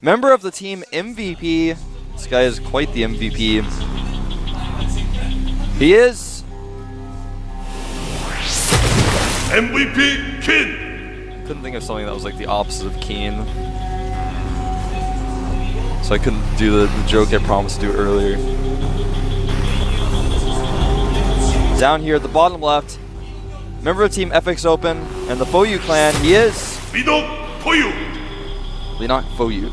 member of the team MVP. This guy is quite the MVP. He is MVP Keen. Couldn't think of something that was like the opposite of Keen, so I couldn't do the joke I promised to do earlier. Down here at the bottom left, member of Team FX Open and the Foyu clan, he is Leenock Foyu. Leenock Foyu,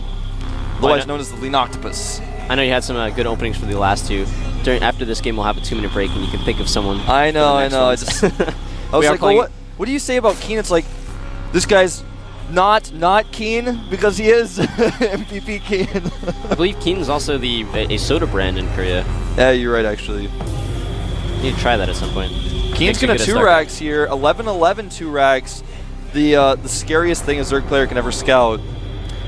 otherwise known as the Leenocktopus. I know you had some good openings for the last two. After this game, we'll have a 2-minute break, and you can think of someone. I know. I just I was like, well, what do you say about Keen? It's like this guy's not Keen because he is MVP Keen. I believe Keen is also a soda brand in Korea. Yeah, you're right, actually. You need to try that at some point. Keen's gonna 2-rags here, 11-11 2-rags. The scariest thing a Zerg player can ever scout.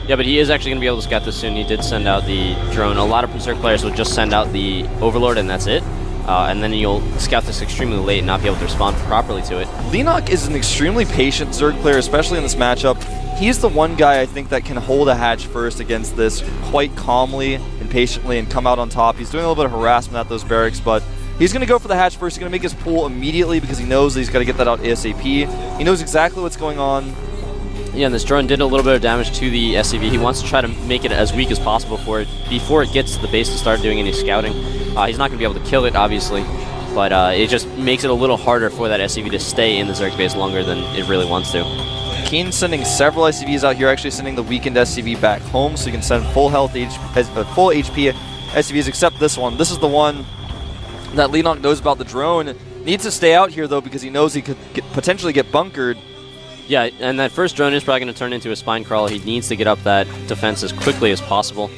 Yeah, but he is actually going to be able to scout this soon. He did send out the drone. A lot of Zerg players will just send out the Overlord and that's it. And then you'll scout this extremely late and not be able to respond properly to it. Leenock is an extremely patient Zerg player, especially in this matchup. He's the one guy I think that can hold a hatch first against this quite calmly and patiently and come out on top. He's doing a little bit of harassment at those barracks, but he's going to go for the hatch first. He's going to make his pull immediately because he knows that he's got to get that out ASAP. He knows exactly what's going on. Yeah, and this drone did a little bit of damage to the SCV. He wants to try to make it as weak as possible for it before it gets to the base to start doing any scouting. He's not going to be able to kill it, obviously, but it just makes it a little harder for that SCV to stay in the Zerg base longer than it really wants to. Keen's sending several SCVs out here, actually sending the weakened SCV back home, so you can send full health, full HP SCVs, except this one. This is the one that Leenock knows about the drone. Needs to stay out here, though, because he knows he could potentially get bunkered. Yeah, and that first drone is probably going to turn into a spine crawler. He needs to get up that defense as quickly as possible.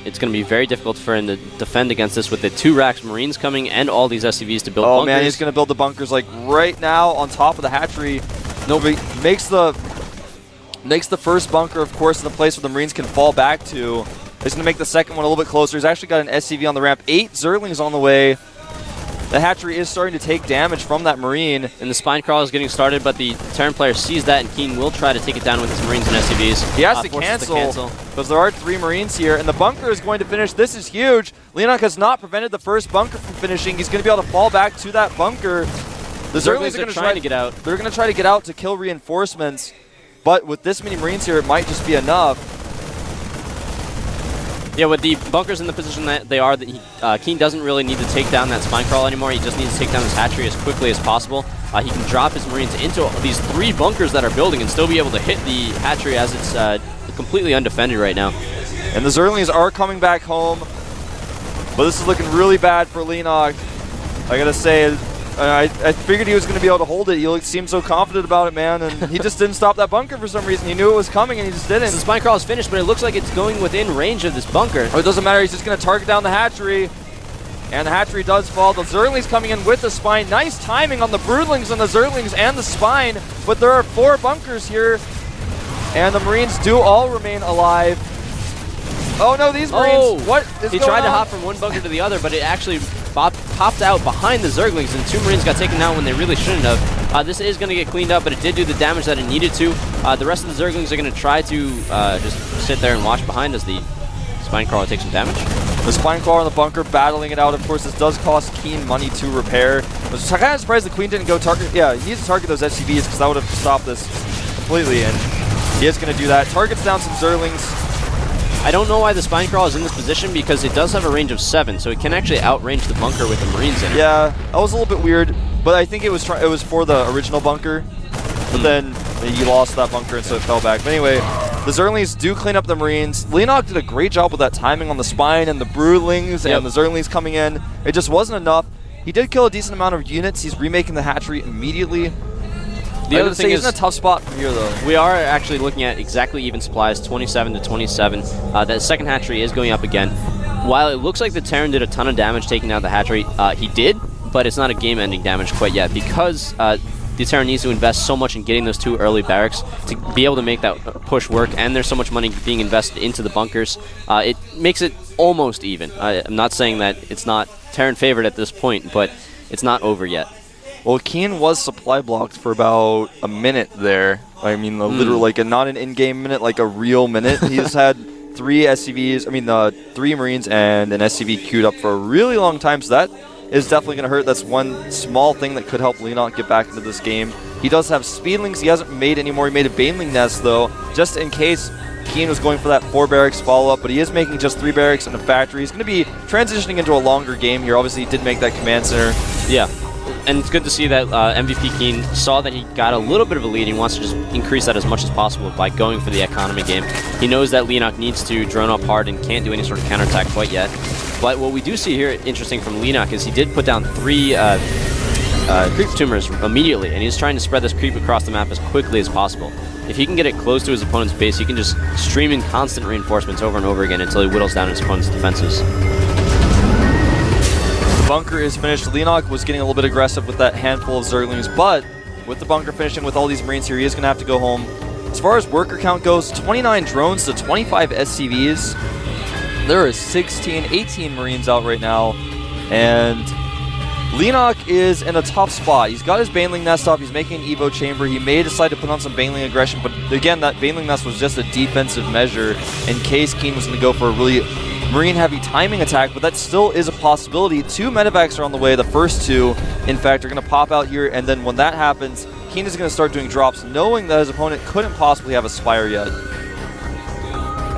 It's going to be very difficult for him to defend against this with the 2-racks Marines coming and all these SCVs to build bunkers. Oh man, he's going to build the bunkers like right now on top of the hatchery. Nobody makes the first bunker, of course, in the place where the Marines can fall back to. He's going to make the second one a little bit closer. He's actually got an SCV on the ramp. 8 Zerglings on the way. The hatchery is starting to take damage from that Marine. And the spine crawl is getting started, but the Terran player sees that, and Keen will try to take it down with his Marines and SCVs. He has to cancel because there are 3 Marines here, and the bunker is going to finish. This is huge. Leenock has not prevented the first bunker from finishing. He's going to be able to fall back to that bunker. The Zerglings are going to try to get out. They're going to try to get out to kill reinforcements, but with this many Marines here, it might just be enough. Yeah, with the bunkers in the position that they are, Keen doesn't really need to take down that spine crawl anymore. He just needs to take down this hatchery as quickly as possible. He can drop his Marines into these 3 bunkers that are building and still be able to hit the hatchery as it's completely undefended right now. And the Zerglings are coming back home, but this is looking really bad for Leenock. I gotta say, I figured he was going to be able to hold it. He seemed so confident about it, man, and he just didn't stop that bunker for some reason. He knew it was coming, and he just didn't. The spine crawl is finished, but it looks like it's going within range of this bunker. Oh, it doesn't matter. He's just going to target down the hatchery, and the hatchery does fall. The Zerglings coming in with the spine. Nice timing on the Broodlings and the Zerglings and the spine, but there are 4 bunkers here, and the Marines do all remain alive. Oh, no, these Marines. What is going on? He tried to hop from one bunker to the other, but it actually popped out behind the Zerglings, and 2 Marines got taken out when they really shouldn't have. This is going to get cleaned up, but it did do the damage that it needed to. The rest of the Zerglings are going to try to just sit there and watch behind as the spine crawler takes some damage. The spine crawler in the bunker battling it out. Of course, this does cost Keen money to repair. I was kind of surprised the Queen didn't go target. Yeah, he needs to target those SCVs because that would have stopped this completely, and he is going to do that. Targets down some Zerglings. I don't know why the spine crawl is in this position because it does have a range of 7, so it can actually outrange the bunker with the Marines in it. Yeah, that was a little bit weird, but I think it was for the original bunker, but then he lost that bunker and so it fell back. But anyway, the Zerglings do clean up the Marines. Leenock did a great job with that timing on the spine and the Broodlings and the Zerglings coming in. It just wasn't enough. He did kill a decent amount of units. He's remaking the hatchery immediately. The other thing is, he's in a tough spot from here, though. We are actually looking at exactly even supplies, 27 to 27. That second hatchery is going up again. While it looks like the Terran did a ton of damage taking out the hatchery, he did, but it's not a game-ending damage quite yet because the Terran needs to invest so much in getting those 2 early barracks to be able to make that push work, and there's so much money being invested into the bunkers. It makes it almost even. I'm not saying that it's not Terran favored at this point, but it's not over yet. Well, Keen was supply blocked for about a minute there. I mean, literal, like not an in-game minute, like a real minute. He's had 3 SCVs, 3 Marines and an SCV queued up for a really long time, so that is definitely going to hurt. That's one small thing that could help Leenock get back into this game. He does have Speedlings. He hasn't made any more. He made a Baneling Nest, though, just in case Keen was going for that 4 barracks follow-up, but he is making just 3 barracks and a factory. He's going to be transitioning into a longer game here. Obviously, he did make that command center. Yeah. And it's good to see that MVP Keen saw that he got a little bit of a lead. He wants to just increase that as much as possible by going for the economy game. He knows that Leenock needs to drone up hard and can't do any sort of counterattack quite yet. But what we do see here, interesting from Leenock, is he did put down 3 creep tumors immediately, and he's trying to spread this creep across the map as quickly as possible. If he can get it close to his opponent's base, he can just stream in constant reinforcements over and over again until he whittles down his opponent's defenses. Bunker is finished. Leenock was getting a little bit aggressive with that handful of Zerglings, but with the bunker finishing with all these Marines here, he is going to have to go home. As far as worker count goes, 29 drones to 25 SCVs. There is 18 Marines out right now, and Leenock is in a tough spot. He's got his Baneling Nest up. He's making an Evo Chamber. He may decide to put on some Baneling aggression, but again, that Baneling Nest was just a defensive measure in case Keen was going to go for a really Marine-heavy timing attack, but that still is a possibility. 2 medevacs are on the way. The first 2, in fact, are going to pop out here, and then when that happens, Keen is going to start doing drops, knowing that his opponent couldn't possibly have a Spire yet.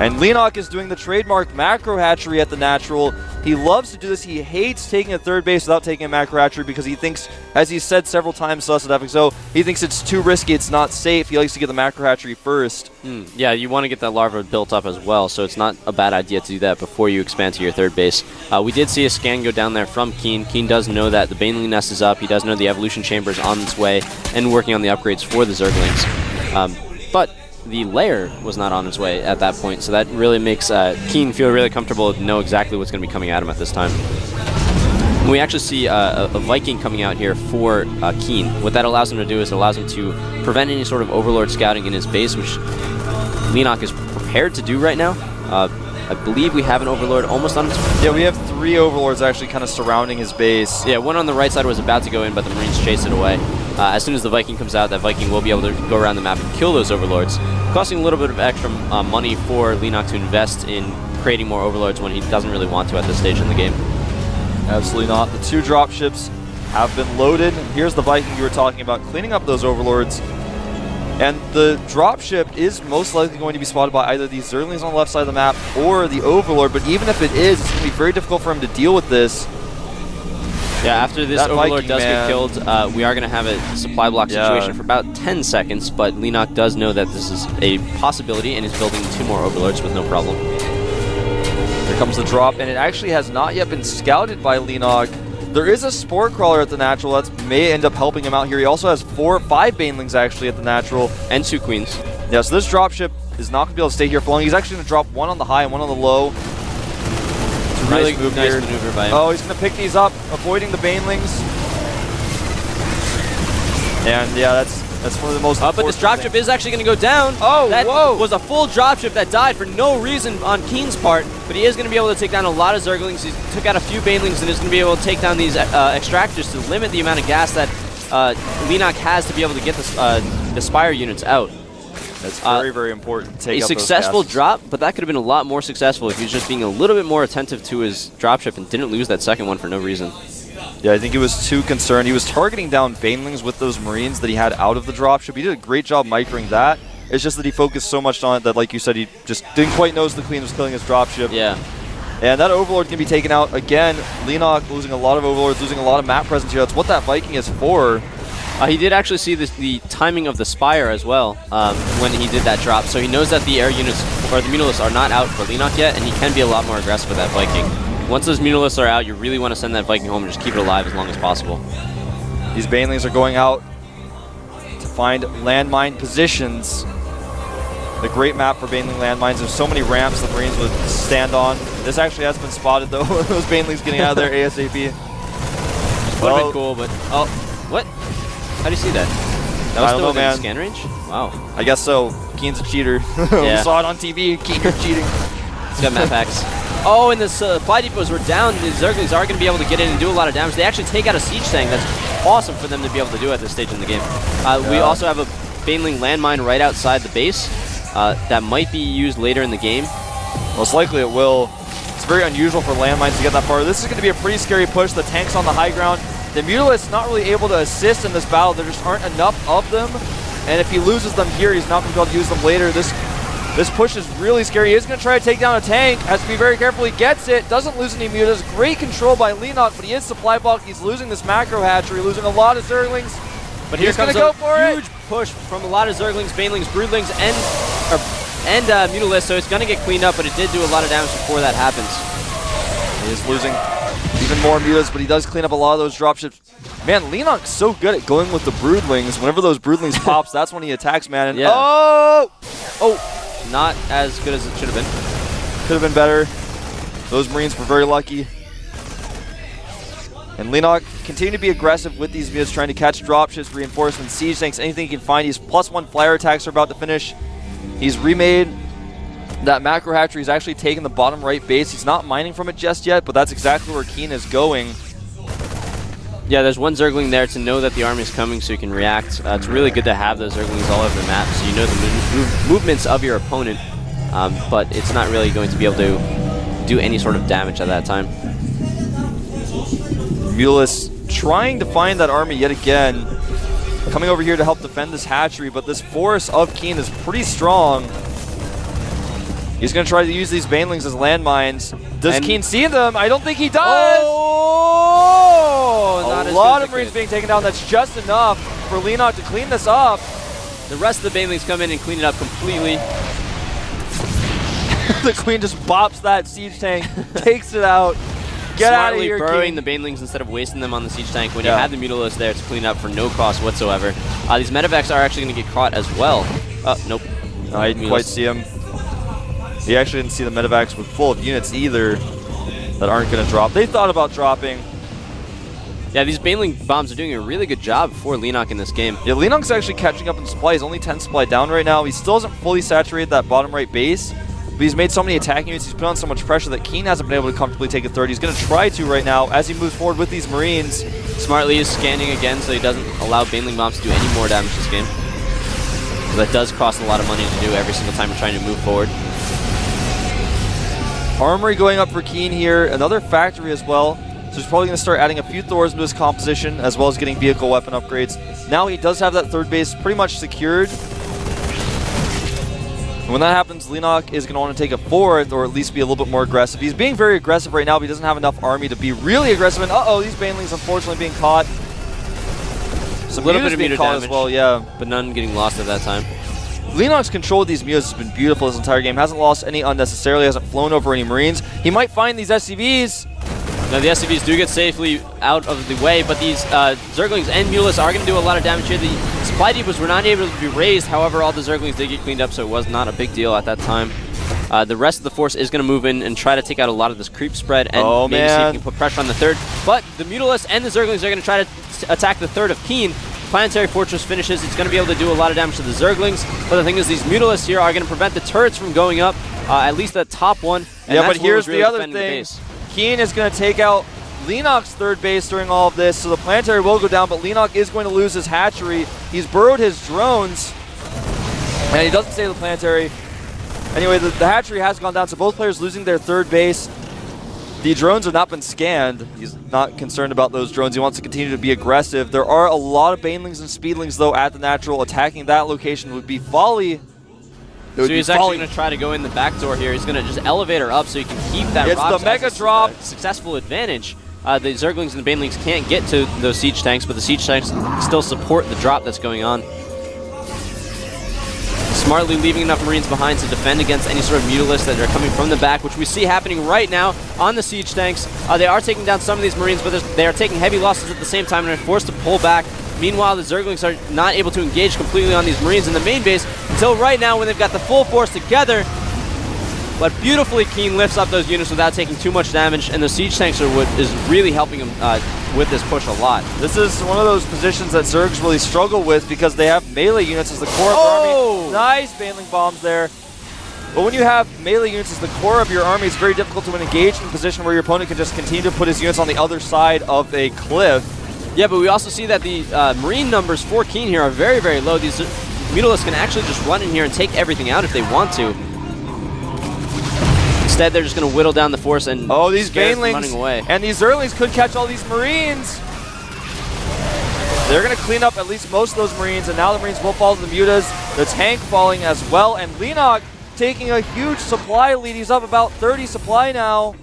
And Leenock is doing the trademark macro hatchery at the natural. He loves to do this. He hates taking a third base without taking a macro hatchery because he thinks, as he's said several times to us at FXO, he thinks it's too risky, it's not safe. He likes to get the macro hatchery first. Yeah, you want to get that larva built up as well, so it's not a bad idea to do that before you expand to your third base. We did see a scan go down there from Keen. Keen does know that the Baneling Nest is up. He does know the Evolution Chamber is on its way and working on the upgrades for the Zerglings. But the lair was not on its way at that point, so that really makes Keen feel really comfortable to know exactly what's going to be coming at him at this time. We actually see a Viking coming out here for Keen. What that allows him to do is it allows him to prevent any sort of Overlord scouting in his base, which Leenock is prepared to do right now. I believe we have an Overlord almost on its way. Yeah, we have 3 Overlords actually kind of surrounding his base. Yeah, one on the right side was about to go in, but the Marines chased it away. As soon as the Viking comes out, that Viking will be able to go around the map and kill those Overlords, costing a little bit of extra money for Leenock to invest in creating more Overlords when he doesn't really want to at this stage in the game. Absolutely not. The 2 dropships have been loaded. Here's the Viking you were talking about, cleaning up those Overlords. And the dropship is most likely going to be spotted by either these Zerglings on the left side of the map or the Overlord, but even if it is, it's going to be very difficult for him to deal with this. Yeah, after this Overlord does get killed, we are going to have a supply block situation for about 10 seconds, but Leenock does know that this is a possibility and is building 2 more Overlords with no problem. Here comes the drop, and it actually has not yet been scouted by Leenock. There is a Spore Crawler at the natural that may end up helping him out here. He also has 5 Banelings actually at the natural. And 2 Queens. Yeah, so this dropship is not going to be able to stay here for long. He's actually going to drop 1 on the high and 1 on the low. Really nice maneuver by him. Oh, he's going to pick these up, avoiding the Banelings. And yeah, that's one of the most but this dropship is actually going to go down. Oh, that whoa. was a full dropship that died for no reason on Keen's part, but he is going to be able to take down a lot of Zerglings. He took out a few Banelings and is going to be able to take down these extractors to limit the amount of gas that Leenock has to be able to get the Spire units out. That's very, very important. Take a successful drop, but that could have been a lot more successful if he was just being a little bit more attentive to his dropship and didn't lose that second one for no reason. Yeah, I think he was too concerned. He was targeting down Banelings with those Marines that he had out of the dropship. He did a great job microing that. It's just that he focused so much on it that, like you said, he just didn't quite notice the Queen was killing his dropship. Yeah. And that Overlord can be taken out. Again, Leenock losing a lot of Overlords, losing a lot of map presence here. That's what that Viking is for. He did actually see the timing of the Spire as well when he did that drop, so he knows that the air units or the Munilus are not out for Leenock yet, and he can be a lot more aggressive with that Viking. Once those Munilus are out, you really want to send that Viking home and just keep it alive as long as possible. These Banelings are going out to find landmine positions. The great map for Baneling landmines. There's so many ramps the Marines would stand on. This actually has been spotted though. Those Banelings getting out of there ASAP. Would have been cool, but what? How do you see that? That was still within scan range? Wow. I guess so. Keen's a cheater. Yeah. We saw it on TV. Keen, you're cheating. He's got map hacks. Oh, and the supply depots were down. The Zerglings are going to be able to get in and do a lot of damage. They actually take out a Siege Tank. That's awesome for them to be able to do at this stage in the game. We also have Baneling landmine right outside the base. That might be used later in the game. Most likely it will. It's very unusual for landmines to get that far. This is going to be a pretty scary push. The tank's on the high ground. The Mutalisk not really able to assist in this battle. There just aren't enough of them. And if he loses them here, he's not going to be able to use them later. This push is really scary. He is going to try to take down a tank. Has to be very careful. He gets it. Doesn't lose any mutas. Great control by Leenock, but he is supply block. He's losing this macro hatchery, losing a lot of Zerglings. But here's going to go for it. Huge push from a lot of Zerglings, Banelings, Broodlings, and Mutalisk, so it's going to get cleaned up, but it did do a lot of damage before that happens. He is losing even more mutas, but he does clean up a lot of those dropships. Man, Leenock's so good at going with the Broodlings. Whenever those Broodlings pops, that's when he attacks, man. And Not as good as it should have been. Could have been better. Those Marines were very lucky. And Leenock continue to be aggressive with these mutas, trying to catch dropships, reinforcements, siege tanks, anything he can find. He's +1 flyer attacks are about to finish. He's remade that macro hatchery. He's actually taken the bottom right base. He's not mining from it just yet, but that's exactly where Keen is going. Yeah, there's one Zergling there to know that the army is coming so you can react. It's really good to have those Zerglings all over the map so you know the movements of your opponent, but it's not really going to be able to do any sort of damage at that time. Mutalisk trying to find that army yet again. Coming over here to help defend this hatchery, but this force of Keen is pretty strong. He's going to try to use these Banelings as landmines. Does Keen see them? I don't think he does! Not a lot of Marines being taken down. That's just enough for Leenock to clean this up. The rest of the Banelings come in and clean it up completely. The Queen just bops that siege tank, takes it out. Get out of here, burrowing King. the Banelings instead of wasting them on the siege tank when you had the Mutalisk there to clean up for no cost whatsoever. These medevacs are actually going to get caught as well. Nope. No, I didn't quite see him. He actually didn't see the medevacs with full of units either that aren't going to drop. They thought about dropping. Yeah, these Baneling bombs are doing a really good job for Leenock in this game. Yeah, Leenock's actually catching up in supply. He's only 10 supply down right now. He still hasn't fully saturated that bottom right base. But he's made so many attacking units, he's put on so much pressure that Keen hasn't been able to comfortably take a third. He's going to try to right now as he moves forward with these Marines. Smartly is scanning again so he doesn't allow Baneling bombs to do any more damage this game. So that does cost a lot of money to do every single time you're trying to move forward. Armory going up for Keen here. Another factory as well. So he's probably going to start adding a few Thors into his composition as well as getting vehicle weapon upgrades. Now he does have that third base pretty much secured. And when that happens, Leenock is going to want to take a fourth or at least be a little bit more aggressive. He's being very aggressive right now, but he doesn't have enough army to be really aggressive. And these Banelings unfortunately being caught. Some a little bit mutas of being meter caught damage, as well, yeah. but none getting lost at that time. Leenock's control of these mutas has been beautiful this entire game. Hasn't lost any unnecessarily, hasn't flown over any Marines. He might find these SCVs. Now the SCVs do get safely out of the way, but these Zerglings and Mutalisk are going to do a lot of damage here. The supply depots were not able to be raised, however all the Zerglings did get cleaned up, so it was not a big deal at that time. The rest of the force is going to move in and try to take out a lot of this creep spread and maybe see if he can put pressure on the third. But the Mutalisk and the Zerglings are going to try to attack the third of Keen. Planetary Fortress finishes. It's going to be able to do a lot of damage to the Zerglings, but the thing is these Mutalisks here are going to prevent the turrets from going up, at least the top one. And yeah, but here's the other thing. Keen is going to take out Leenock's third base during all of this, so the planetary will go down, but Leenock is going to lose his hatchery. He's burrowed his drones, and he doesn't save the planetary. Anyway, the hatchery has gone down, so both players losing their third base. The drones have not been scanned. He's not concerned about those drones. He wants to continue to be aggressive. There are a lot of Banelings and Speedlings, though, at the natural. Attacking that location would be folly. So he's actually going to try to go in the back door here. He's going to just elevate her up so he can keep that It's the mega drop. Successful advantage. The Zerglings and the Banelings can't get to those siege tanks, but the siege tanks still support the drop that's going on. Smartly leaving enough Marines behind to defend against any sort of Mutalisks that are coming from the back, which we see happening right now on the siege tanks. They are taking down some of these Marines, but they are taking heavy losses at the same time and are forced to pull back. Meanwhile, the Zerglings are not able to engage completely on these Marines in the main base until right now when they've got the full force together. But beautifully, Keen lifts up those units without taking too much damage, and the siege tanks are what is really helping him with this push a lot. This is one of those positions that Zergs really struggle with because they have melee units as the core of their army. Nice Baneling bombs there. But when you have melee units as the core of your army, it's very difficult to engage in a position where your opponent can just continue to put his units on the other side of a cliff. Yeah, but we also see that the Marine numbers for Keen here are very, very low. These Mutalisk can actually just run in here and take everything out if they want to. Instead, they're just going to whittle down the force and these Banelings running away. And these Zerglings could catch all these Marines. They're going to clean up at least most of those Marines, and now the Marines will fall to the Mutas. The tank falling as well, and Leenock taking a huge supply lead. He's up about 30 supply now.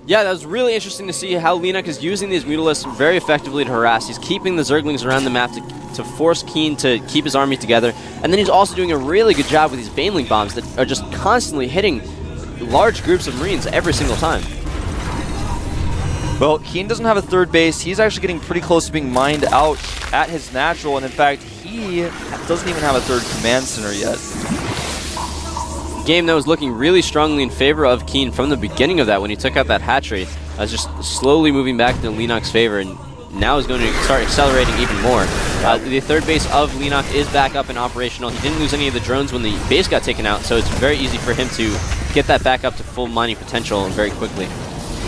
Yeah, that was really interesting to see how Leenock is using these Mutalisks very effectively to harass. He's keeping the Zerglings around the map to force Keen to keep his army together. And then he's also doing a really good job with these Baneling bombs that are just constantly hitting large groups of Marines every single time. Well, Keen doesn't have a third base. He's actually getting pretty close to being mined out at his natural. And in fact, he doesn't even have a third command center yet. Game that was looking really strongly in favor of Keen from the beginning of that when he took out that hatchery. Just slowly moving back to Leenock's favor, and now is going to start accelerating even more. The third base of Leenock is back up and operational. He didn't lose any of the drones when the base got taken out, so it's very easy for him to get that back up to full mining potential very quickly.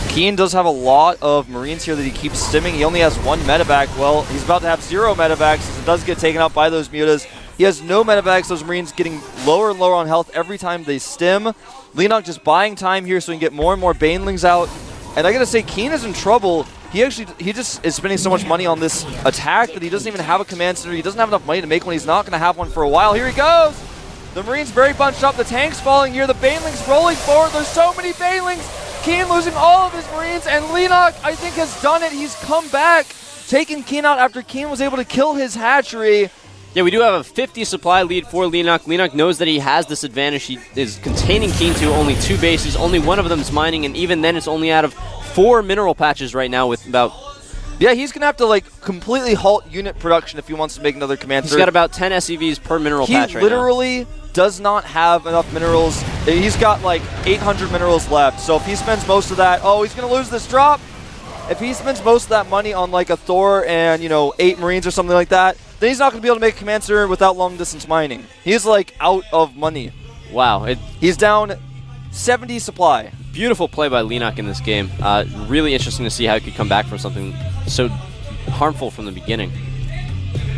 Keen does have a lot of Marines here that he keeps stimming. He only has one medevac. Well, he's about to have 0 medevacs as it does get taken out by those Mutas. He has no medevacs. Those Marines getting lower and lower on health every time they stim. Leenock just buying time here so he can get more and more Banelings out. And I gotta say, Keen is in trouble. He just is spending so much money on this attack that he doesn't even have a command center. He doesn't have enough money to make one. He's not gonna have one for a while. Here he goes! The Marines very bunched up. The tank's falling here. The Banelings rolling forward. There's so many Banelings. Keen losing all of his Marines, and Leenock, I think, has done it. He's come back, taking Keen out after Keen was able to kill his hatchery. Yeah, we do have a 50 supply lead for Leenock. Leenock knows that he has this advantage. He is containing Keen to only 2 bases. Only one of them is mining, and even then it's only out of 4 mineral patches right now with about... Yeah, he's going to have to, like, completely halt unit production if he wants to make another command center. He's got about 10 SCVs per mineral patch right now. He literally does not have enough minerals. He's got, like, 800 minerals left. So if he spends most of that... Oh, he's going to lose this drop. If he spends most of that money on, like, a Thor and, 8 Marines or something like that, then he's not going to be able to make a command center without long-distance mining. He's, like, out of money. Wow. He's down 70 supply. Beautiful play by Leenock in this game. Really interesting to see how he could come back from something so harmful from the beginning.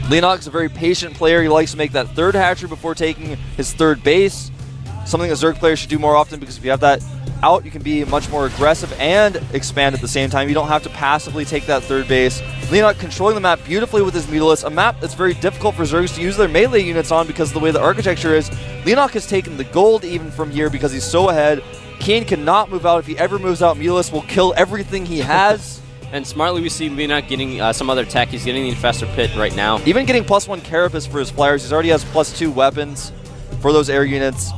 Leenock's a very patient player. He likes to make that third hatchery before taking his third base. Something a Zerg player should do more often, because if you have that out, you can be much more aggressive and expand at the same time. You don't have to passively take that third base. Leenock controlling the map beautifully with his Mutalisk, a map that's very difficult for Zergs to use their melee units on because of the way the architecture is. Leenock has taken the gold even from here because he's so ahead. Keen cannot move out. If he ever moves out, Mutalisk will kill everything he has. And smartly, we see Leenock getting some other tech. He's getting the Infestor Pit right now. Even getting +1 Carapace for his flyers. He already has +2 weapons for those air units.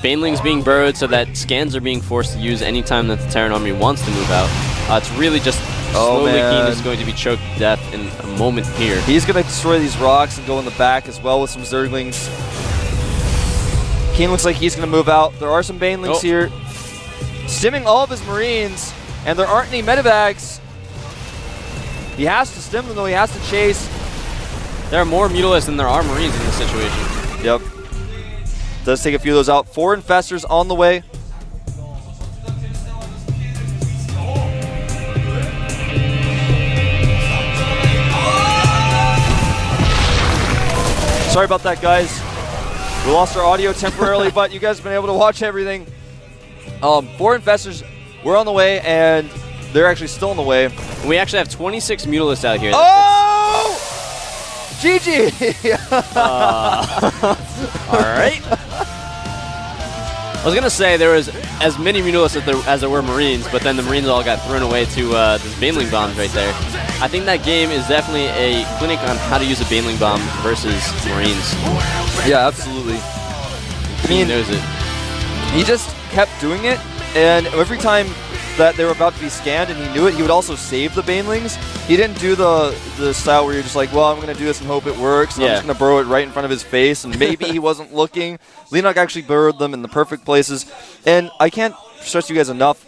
Banelings being burrowed so that scans are being forced to use anytime that the Terran army wants to move out. It's really just slowly Keen is going to be choked to death in a moment here. He's going to destroy these rocks and go in the back as well with some Zerglings. Keen looks like he's going to move out. There are some Banelings here. Stimming all of his Marines, and there aren't any medevacs. He has to stim them, though. He has to chase. There are more Mutalisks than there are Marines in this situation. Yep. Does take a few of those out. 4 Infestors on the way. Sorry about that, guys. We lost our audio temporarily, but you guys have been able to watch everything. 4 Infestors were on the way, and they're actually still on the way. And we actually have 26 Mutalisks out here. Oh! GG! All right. I was going to say there was as many Mutalisks as there were Marines, but then the Marines all got thrown away to this Baneling bombs right there. I think that game is definitely a clinic on how to use a Baneling bomb versus Marines. Yeah, absolutely. He knows it. He just kept doing it, and every time that they were about to be scanned and he knew it, he would also save the Banelings. He didn't do the style where you're just like, well, I'm going to do this and hope it works. Yeah. I'm just going to burrow it right in front of his face, and maybe he wasn't looking. Leenock actually burrowed them in the perfect places. And I can't stress you guys enough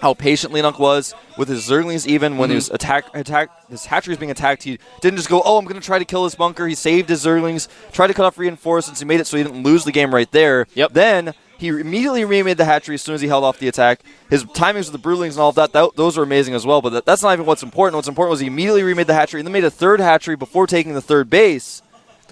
how patient Leenock was with his Zerglings. Even when his hatchery was being attacked, he didn't just go, oh, I'm going to try to kill this bunker. He saved his Zerglings, tried to cut off reinforcements. He made it so he didn't lose the game right there. Yep. Then he immediately remade the hatchery as soon as he held off the attack. His timings with the Broodlings and all of that, those were amazing as well, but that's not even what's important. What's important was he immediately remade the hatchery and then made a third hatchery before taking the third base.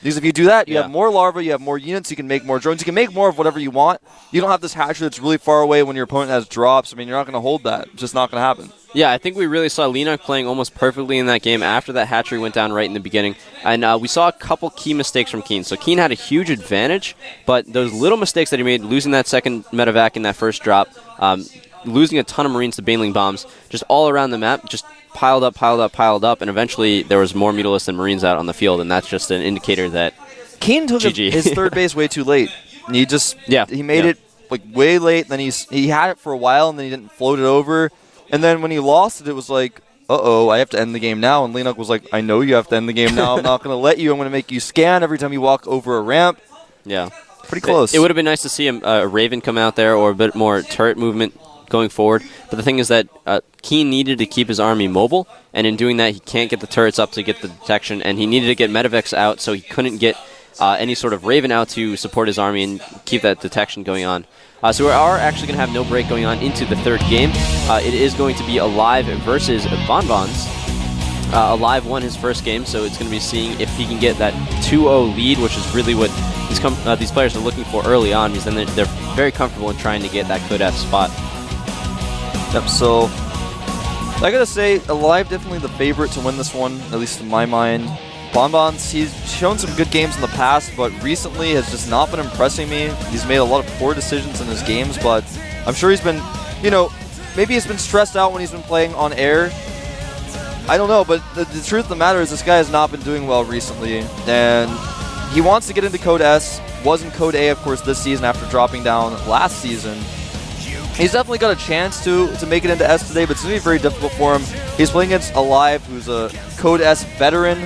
Because if you do that, you Yeah. have more larvae, you have more units, you can make more drones, you can make more of whatever you want. You don't have this hatchery that's really far away when your opponent has drops. I mean, you're not going to hold that. It's just not going to happen. Yeah, I think we really saw Leenock playing almost perfectly in that game after that hatchery went down right in the beginning. And we saw a couple key mistakes from Keen. So Keen had a huge advantage, but those little mistakes that he made, losing that second medevac in that first drop, losing a ton of Marines to Baneling bombs, just all around the map, just piled up, and eventually there was more Mutalisks than Marines out on the field, and that's just an indicator that Keen took GG. his third base way too late. And he made it like way late, then he had it for a while, and then he didn't float it over. And then when he lost it, it was like, uh-oh, I have to end the game now. And Leenock was like, I know you have to end the game now. I'm not going to let you. I'm going to make you scan every time you walk over a ramp. Yeah. Pretty close. It would have been nice to see a Raven come out there or a bit more turret movement going forward. But the thing is that Keen needed to keep his army mobile, and in doing that, he can't get the turrets up to get the detection, and he needed to get Medivacs out so he couldn't get any sort of Raven out to support his army and keep that detection going on. So we are actually going to have no break going on into the third game. It is going to be Alive versus Bonbons. Alive won his first game, so it's going to be seeing if he can get that 2-0 lead, which is really what these players are looking for early on, because then they're very comfortable in trying to get that Code F spot. Yep, so I gotta say, Alive definitely the favorite to win this one, at least in my mind. Bonbons, he's shown some good games in the past, but recently has just not been impressing me. He's made a lot of poor decisions in his games, but I'm sure he's been, maybe he's been stressed out when he's been playing on air. I don't know, but the truth of the matter is this guy has not been doing well recently, and he wants to get into Code S. Was in Code A, of course, this season after dropping down last season. He's definitely got a chance to make it into S today, but it's going to be very difficult for him. He's playing against Alive, who's a Code S veteran,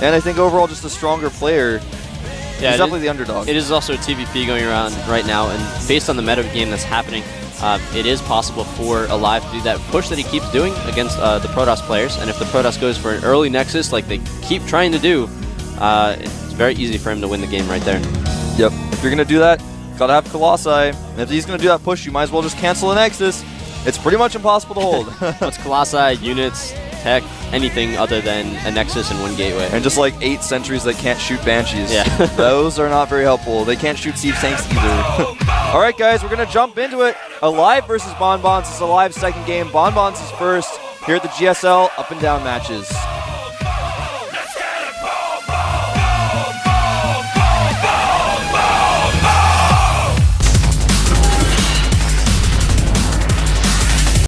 and I think overall just a stronger player. He's definitely the underdog. It is also a TVP going around right now, and based on the meta game that's happening, it is possible for Alive to do that push that he keeps doing against the Protoss players, and if the Protoss goes for an early Nexus like they keep trying to do, it's very easy for him to win the game right there. Yep. If you're going to do that, gotta have Colossi. And if he's going to do that push, you might as well just cancel the Nexus. It's pretty much impossible to hold. What's Colossi, units, tech, anything other than a Nexus and one gateway. And just like 8 sentries that can't shoot Banshees. Yeah. Those are not very helpful. They can't shoot Siege Tanks either. Alright guys, we're going to jump into it. Alive versus Bonbons. It's Alive's second game. Bonbons is first here at the GSL Up and Down matches.